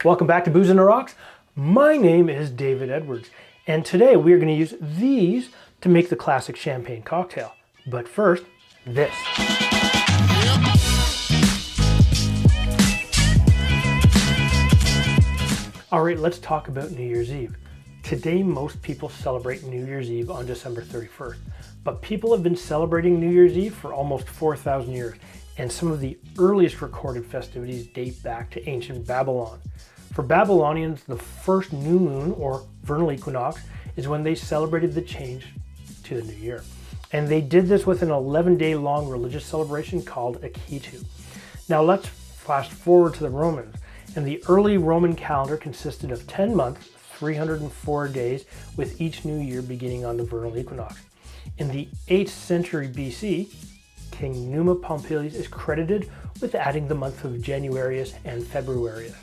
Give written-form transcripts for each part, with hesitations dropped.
Welcome back to Booze and the Rocks. My name is David Edwards, and today we are going to use these to make the classic champagne cocktail. But first, this. All right, let's talk about New Year's Eve. Today, most people celebrate New Year's Eve on December 31st, but people have been celebrating New Year's Eve for almost 4,000 years, and some of the earliest recorded festivities date back to ancient Babylon. For Babylonians, the first new moon, or vernal equinox, is when they celebrated the change to the new year. And they did this with an 11-day long religious celebration called a Akitu. Now let's flash forward to the Romans. And the early Roman calendar consisted of 10 months, 304 days, with each new year beginning on the vernal equinox. In the 8th century BC, King Numa Pompilius is credited with adding the month of Januarius and Februarius.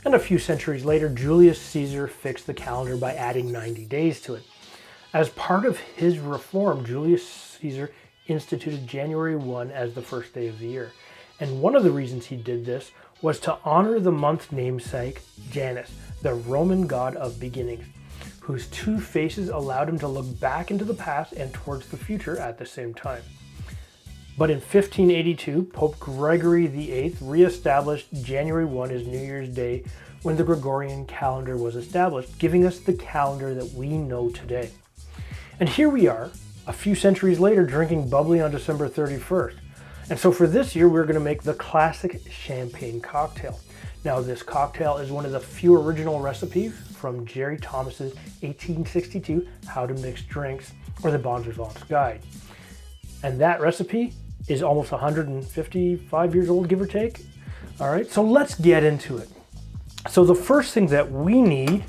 And a few centuries later, Julius Caesar fixed the calendar by adding 90 days to it. As part of his reform, Julius Caesar instituted January 1 as the first day of the year. And one of the reasons he did this was to honor the month's namesake, Janus, the Roman god of beginnings, whose two faces allowed him to look back into the past and towards the future at the same time. But in 1582, Pope Gregory VIII reestablished January 1 as New Year's Day when the Gregorian calendar was established, giving us the calendar that we know today. And here we are, a few centuries later, drinking bubbly on December 31st. And so for this year, we're going to make the classic champagne cocktail. Now, this cocktail is one of the few original recipes from Jerry Thomas's 1862 How to Mix Drinks, or the Bon Vivant's Guide. And that recipe is almost 155 years old, give or take. All right, so let's get into it. So the first thing that we need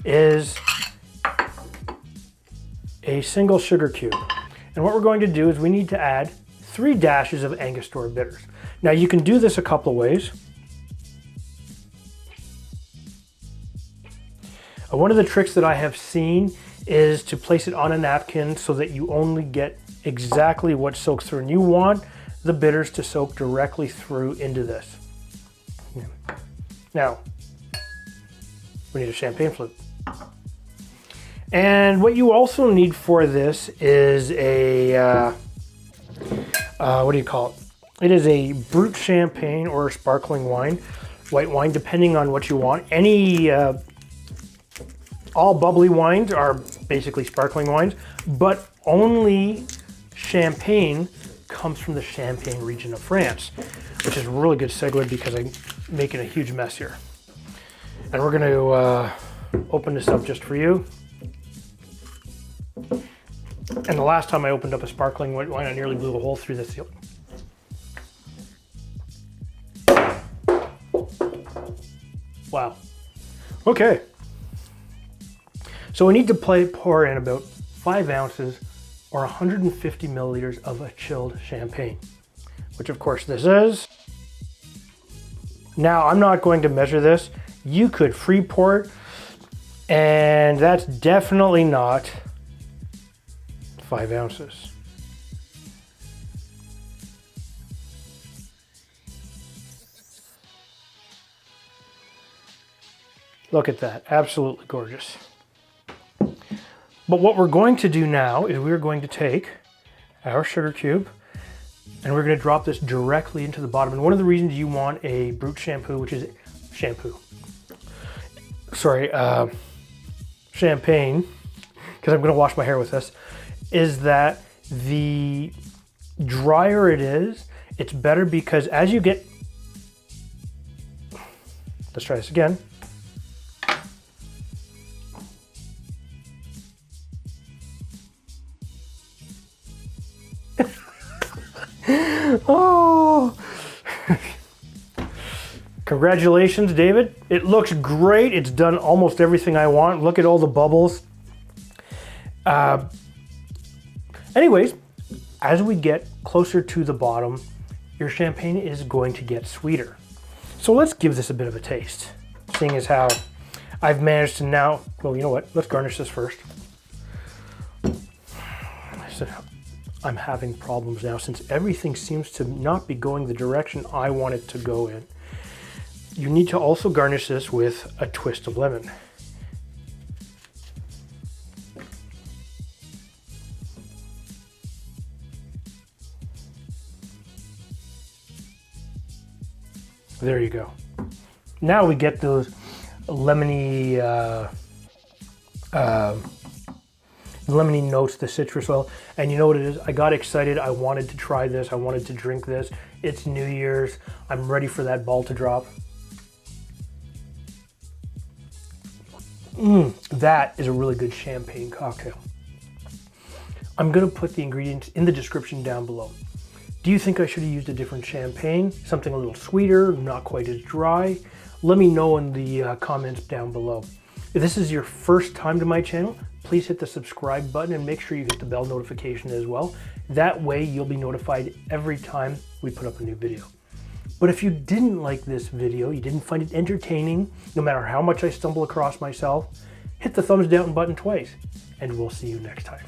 is a single sugar cube. And what we're going to do is we need to add 3 dashes of Angostura bitters. Now you can do this a couple of ways. One of the tricks that I have seen is to place it on a napkin so that you only get exactly what soaks through, and you want the bitters to soak directly through into this. Now, we need a champagne flute. And what you also need for this is a, what do you call it? It is a brut champagne or sparkling wine, white wine, depending on what you want. Any, all bubbly wines are basically sparkling wines, but only champagne comes from the Champagne region of France, which is a really good segue because I'm making a huge mess here. And we're going to open this up just for you. And the last time I opened up a sparkling white wine, I nearly blew a hole through the seal. Wow. Okay. So we need to pour in about 5 ounces or 150 milliliters of a chilled champagne, which of course this is. Now, I'm not going to measure this. You could free pour it, and that's definitely not 5 ounces. Look at that, absolutely gorgeous. But what we're going to do now is we're going to take our sugar cube and we're going to drop this directly into the bottom. And one of the reasons you want a brut shampoo, which is champagne, because I'm going to wash my hair with this, is that the drier it is, it's better, because as you get, let's try this again. Oh, congratulations, David. It looks great. It's done almost everything I want. Look at all the bubbles. Anyways, as we get closer to the bottom, your champagne is going to get sweeter. So let's give this a bit of a taste, seeing as how I've managed to now, well, you know what? Let's garnish this first. I'm having problems now since everything seems to not be going the direction I want it to go in. You need to also garnish this with a twist of lemon. There you go. Now we get those lemony lemony notes, the citrus oil. And you know what it is? I got excited. I wanted to try this. I wanted to drink this. It's New Year's. I'm ready for that ball to drop. That is a really good champagne cocktail. I'm gonna put the ingredients in the description down below. Do you think I should have used a different champagne? Something a little sweeter, not quite as dry? Let me know in the comments down below. If this is your first time to my channel, please hit the subscribe button and make sure you hit the bell notification as well. That way you'll be notified every time we put up a new video. But if you didn't like this video, you didn't find it entertaining, no matter how much I stumble across myself, hit the thumbs down button twice, and we'll see you next time.